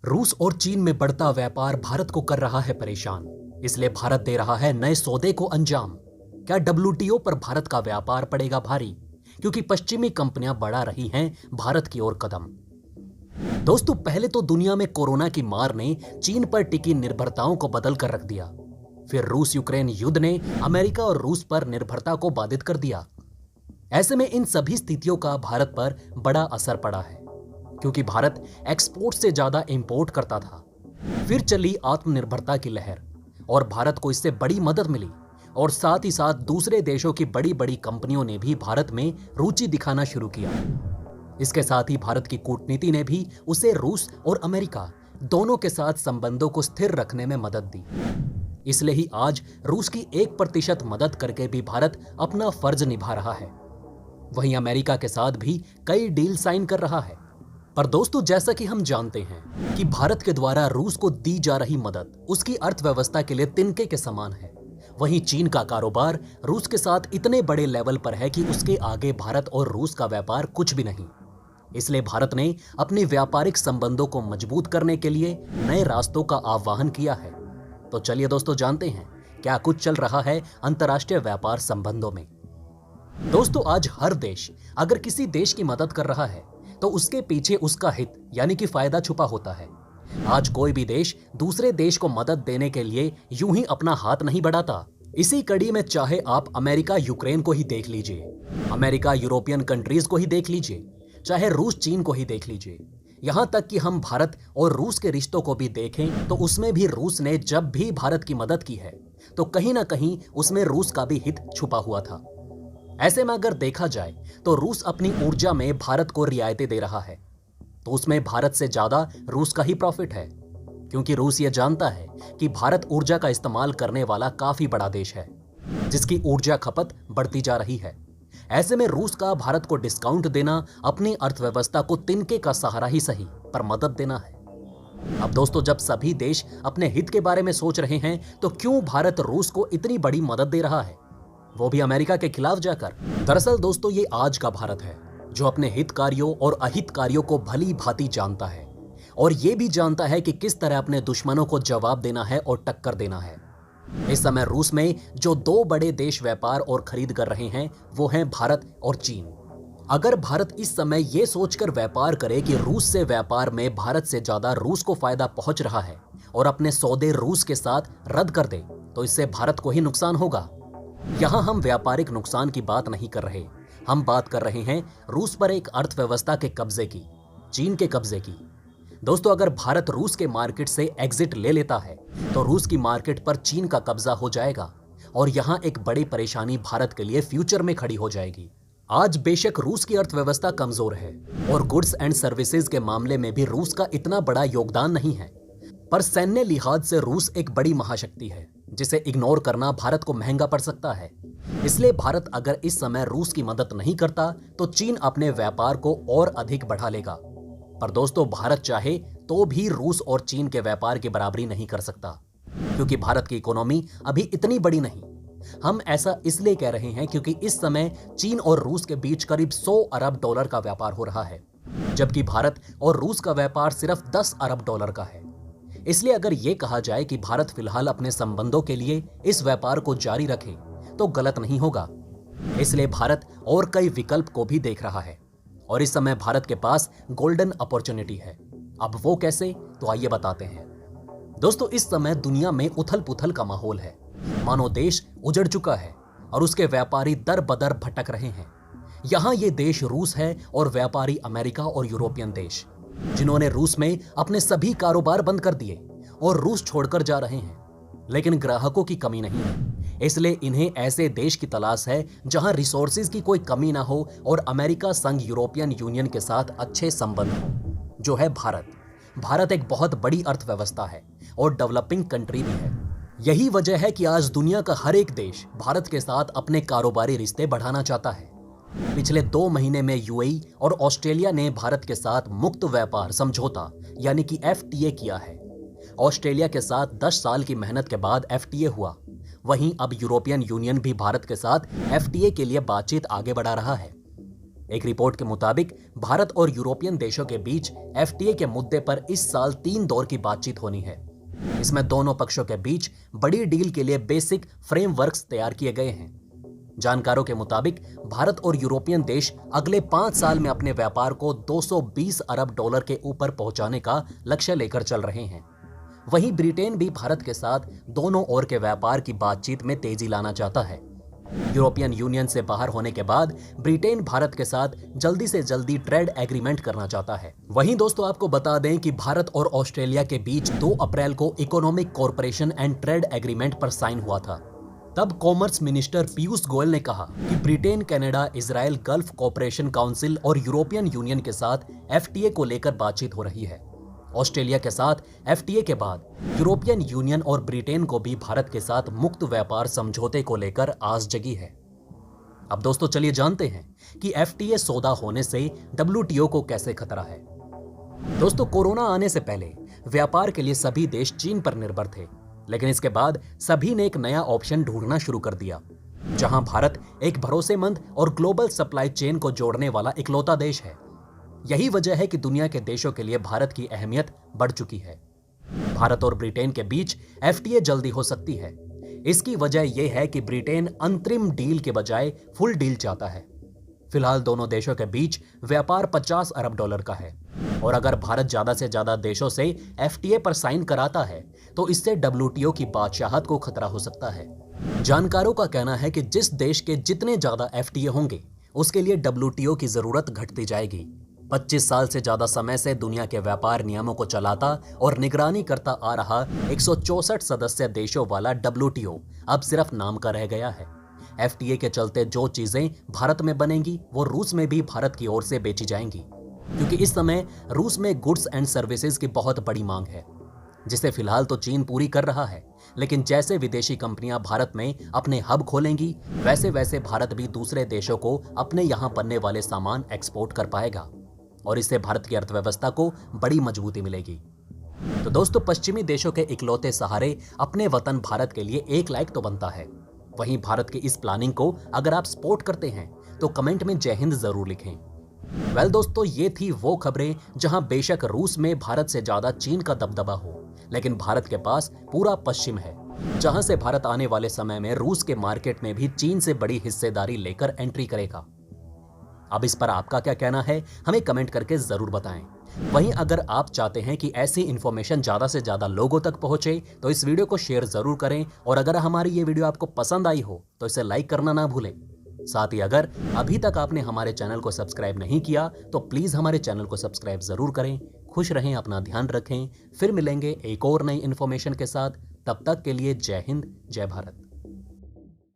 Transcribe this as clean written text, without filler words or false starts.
रूस और चीन में बढ़ता व्यापार भारत को कर रहा है परेशान। इसलिए भारत दे रहा है नए सौदे को अंजाम। क्या डब्ल्यूटीओ पर भारत का व्यापार पड़ेगा भारी, क्योंकि पश्चिमी कंपनियां बढ़ा रही हैं भारत की ओर कदम। दोस्तों, पहले तो दुनिया में कोरोना की मार ने चीन पर टिकी निर्भरताओं को बदल कर रख दिया। फिर रूस यूक्रेन युद्ध ने अमेरिका और रूस पर निर्भरता को बाधित कर दिया। ऐसे में इन सभी स्थितियों का भारत पर बड़ा असर पड़ा है, क्योंकि भारत एक्सपोर्ट से ज्यादा इंपोर्ट करता था। फिर चली आत्मनिर्भरता की लहर और भारत को इससे बड़ी मदद मिली, और साथ ही साथ दूसरे देशों की बड़ी बड़ी कंपनियों ने भी भारत में रुचि दिखाना शुरू किया। इसके साथ ही भारत की कूटनीति ने भी उसे रूस और अमेरिका दोनों के साथ संबंधों को स्थिर रखने में मदद दी। इसलिए ही आज रूस की 1% मदद करके भी भारत अपना फर्ज निभा रहा है। वहीं अमेरिका के साथ भी कई डील साइन कर रहा है। पर दोस्तों, जैसा कि हम जानते हैं कि भारत के द्वारा रूस को दी जा रही मदद उसकी अर्थव्यवस्था के लिए तिनके के समान है। वहीं चीन का कारोबार रूस के साथ इतने बड़े लेवल पर है कि उसके आगे भारत और रूस का व्यापार कुछ भी नहीं। इसलिए भारत ने अपने व्यापारिक संबंधों को मजबूत करने के लिए नए रास्तों का आह्वान किया है। तो चलिए दोस्तों, जानते हैं क्या कुछ चल रहा है अंतर्राष्ट्रीय व्यापार संबंधों में। दोस्तों, आज हर देश अगर किसी देश की मदद कर रहा है तो उसके पीछे उसका हित यानी कि फायदा छुपा होता है। आज कोई भी देश दूसरे देश को मदद देने के लिए यूं ही अपना हाथ नहीं बढ़ाता। इसी कड़ी में चाहे आप अमेरिका यूक्रेन को ही देख लीजिए, अमेरिका यूरोपियन कंट्रीज को ही देख लीजिए, चाहे रूस चीन को ही देख लीजिए, यहां तक कि हम भारत और रूस के रिश्तों को भी देखें तो उसमें भी रूस ने जब भी भारत की मदद की है तो कहीं ना कहीं उसमें रूस का भी हित छुपा हुआ था। ऐसे में अगर देखा जाए तो रूस अपनी ऊर्जा में भारत को रियायतें दे रहा है, तो उसमें भारत से ज्यादा रूस का ही प्रॉफिट है, क्योंकि रूस ये जानता है कि भारत ऊर्जा का इस्तेमाल करने वाला काफी बड़ा देश है जिसकी ऊर्जा खपत बढ़ती जा रही है। ऐसे में रूस का भारत को डिस्काउंट देना अपनी अर्थव्यवस्था को तिनके का सहारा ही सही पर मदद देना है। अब दोस्तों, जब सभी देश अपने हित के बारे में सोच रहे हैं तो क्यों भारत रूस को इतनी बड़ी मदद दे रहा है, वो भी अमेरिका के खिलाफ जाकर। दरअसल दोस्तों, ये आज का भारत है जो अपने हितकारियों और अहितकारियों को भली भांति जानता है, और ये भी जानता है कि किस तरह अपने दुश्मनों को जवाब देना है और टक्कर देना है। इस समय रूस में जो दो बड़े देश व्यापार और खरीद कर रहे हैं वो हैं भारत और चीन। अगर भारत इस समय ये सोचकर व्यापार करे कि रूस से व्यापार में भारत से ज्यादा रूस को फायदा पहुंच रहा है और अपने सौदे रूस के साथ रद्द कर दे, तो इससे भारत को ही नुकसान होगा। यहां हम व्यापारिक नुकसान की बात नहीं कर रहे, हम बात कर रहे हैं रूस पर एक अर्थव्यवस्था के कब्जे की, चीन के कब्जे की। दोस्तों, अगर भारत रूस के मार्केट से एग्जिट ले लेता है तो रूस की मार्केट पर चीन का कब्जा हो जाएगा, और यहां एक बड़ी परेशानी भारत के लिए फ्यूचर में खड़ी हो जाएगी। आज बेशक रूस की अर्थव्यवस्था कमजोर है और गुड्स एंड सर्विसेज के मामले में भी रूस का इतना बड़ा योगदान नहीं है, पर सैन्य लिहाज से रूस एक बड़ी महाशक्ति है जिसे इग्नोर करना भारत को महंगा पड़ सकता है। इसलिए भारत अगर इस समय रूस की मदद नहीं करता तो चीन अपने व्यापार को और अधिक बढ़ा लेगा। पर दोस्तों, भारत चाहे तो भी रूस और चीन के व्यापार की बराबरी नहीं कर सकता, क्योंकि भारत की इकोनॉमी अभी इतनी बड़ी नहीं। हम ऐसा इसलिए कह रहे हैं क्योंकि इस समय चीन और रूस के बीच करीब 100 अरब डॉलर का व्यापार हो रहा है, जबकि भारत और रूस का व्यापार सिर्फ 10 अरब डॉलर का है। इसलिए अगर ये कहा जाए कि भारत फिलहाल अपने संबंधों के लिए इस व्यापार को जारी रखे तो गलत नहीं होगा। इसलिए भारत और कई विकल्प को भी देख रहा है, और इस समय भारत के पास गोल्डन अपॉर्चुनिटी है। अब वो कैसे, तो आइए बताते हैं। दोस्तों, इस समय दुनिया में उथल पुथल का माहौल है, मानो देश उजड़ चुका है और उसके व्यापारी दर बदर भटक रहे हैं। यहां ये देश रूस है और व्यापारी अमेरिका और यूरोपियन देश, जिन्होंने रूस में अपने सभी कारोबार बंद कर दिए और रूस छोड़कर जा रहे हैं। लेकिन ग्राहकों की कमी नहीं है, इसलिए इन्हें ऐसे देश की तलाश है जहां रिसोर्सेज की कोई कमी ना हो और अमेरिका संघ यूरोपियन यूनियन के साथ अच्छे संबंध हो, जो है भारत। भारत एक बहुत बड़ी अर्थव्यवस्था है और डेवलपिंग कंट्री भी है। यही वजह है कि आज दुनिया का हर एक देश भारत के साथ अपने कारोबारी रिश्ते बढ़ाना चाहता है। पिछले 2 महीने में यूएई और ऑस्ट्रेलिया ने भारत के साथ मुक्त व्यापार समझौता यानी कि एफटीए किया है। ऑस्ट्रेलिया के साथ 10 साल की मेहनत के बाद एफटीए हुआ। वहीं अब यूरोपियन यूनियन भी भारत के साथ एफटीए के लिए बातचीत आगे बढ़ा रहा है। एक रिपोर्ट के मुताबिक भारत और यूरोपियन देशों के बीच एफटीए के मुद्दे पर इस साल 3 दौर की बातचीत होनी है। इसमें दोनों पक्षों के बीच बड़ी डील के लिए बेसिक फ्रेमवर्क्स तैयार किए गए हैं। जानकारों के मुताबिक भारत और यूरोपियन देश अगले 5 साल में अपने व्यापार को 220 अरब डॉलर के ऊपर पहुंचाने का लक्ष्य लेकर चल रहे हैं। वहीं ब्रिटेन भी भारत के साथ दोनों ओर के व्यापार की बातचीत में तेजी लाना चाहता है। यूरोपियन यूनियन से बाहर होने के बाद ब्रिटेन भारत के साथ जल्दी से जल्दी ट्रेड एग्रीमेंट करना चाहता है। वहीं दोस्तों आपको बता दें कि भारत और ऑस्ट्रेलिया के बीच 2 अप्रैल को economic corporation and trade agreement पर साइन हुआ था। तब कॉमर्स मिनिस्टर पीयूष गोयल ने कहा कि Britain, Canada, Israel, gulf corporation council और यूरोपियन यूनियन के साथ एफटीए को लेकर बातचीत हो रही है। ऑस्ट्रेलिया के साथ एफटीए के बाद यूरोपियन यूनियन और ब्रिटेन को भी भारत के साथ मुक्त व्यापार समझौते को लेकर आस जगी है। अब दोस्तों चलिए जानते हैं कि एफटीए सौदा होने से डब्ल्यूटीओ को कैसे खतरा है। दोस्तों कोरोना आने से पहले व्यापार के लिए सभी देश चीन पर निर्भर थे, लेकिन इसके बाद सभी ने एक नया ऑप्शन ढूंढना शुरू कर दिया, जहां भारत एक भरोसेमंद और ग्लोबल सप्लाई चेन को जोड़ने वाला इकलौता देश है। यही वजह है कि दुनिया के देशों के लिए भारत की अहमियत बढ़ चुकी है। भारत और ब्रिटेन के बीच एफटीए जल्दी हो सकती है। इसकी वजह यह है कि ब्रिटेन अंतरिम डील के बजाय फुल डील चाहता है। फिलहाल दोनों देशों के बीच व्यापार 50 अरब डॉलर का है, और अगर भारत ज्यादा से ज्यादा देशों से एफटीए पर साइन कराता है तो इससे डब्ल्यूटीओ की बादशाहत को खतरा हो सकता है। जानकारों का कहना है कि जिस देश के जितने ज्यादा एफटीए होंगे उसके लिए डब्ल्यूटीओ की जरूरत घटती जाएगी। 25 साल से ज्यादा समय से दुनिया के व्यापार नियमों को चलाता और निगरानी करता आ रहा 164 सदस्य देशों वाला डब्ल्यूटीओ अब सिर्फ नाम का रह गया है। एफटीए के चलते जो चीजें भारत में बनेंगी वो रूस में भी भारत की ओर से बेची जाएंगी, क्योंकि इस समय रूस में गुड्स एंड सर्विसेज की बहुत बड़ी मांग है, जिसे फिलहाल तो चीन पूरी कर रहा है। लेकिन जैसे विदेशी कंपनियां भारत में अपने हब खोलेंगी, वैसे वैसे भारत भी दूसरे देशों को अपने यहां बनने वाले सामान एक्सपोर्ट कर पाएगा, और इससे भारत की अर्थव्यवस्था को बड़ी मजबूती मिलेगी। तो दोस्तों पश्चिमी देशों के इकलौते सहारे अपने वतन भारत के लिए एक लाइक तो बनता है। वहीं भारत की इस प्लानिंग को अगर आप सपोर्ट करते हैं तो कमेंट में जय हिंद जरूर लिखें। वेल दोस्तों, ये थी वो खबरें जहां बेशक रूस में भारत से ज्यादा चीन का दबदबा हो, लेकिन भारत के पास पूरा पश्चिम है, जहां से भारत आने वाले समय में रूस के मार्केट में भी चीन से बड़ी हिस्सेदारी लेकर एंट्री करेगा। अब इस पर आपका क्या कहना है, हमें कमेंट करके जरूर बताएं। वहीं अगर आप चाहते हैं कि ऐसी इंफॉर्मेशन ज्यादा से ज्यादा लोगों तक पहुंचे तो इस वीडियो को शेयर जरूर करें, और अगर हमारी ये वीडियो आपको पसंद आई हो तो इसे लाइक करना ना भूलें। साथ ही अगर अभी तक आपने हमारे चैनल को सब्सक्राइब नहीं किया तो प्लीज हमारे चैनल को सब्सक्राइब जरूर करें। खुश रहें, अपना ध्यान रखें। फिर मिलेंगे एक और नई इंफॉर्मेशन के साथ। तब तक के लिए जय हिंद, जय भारत।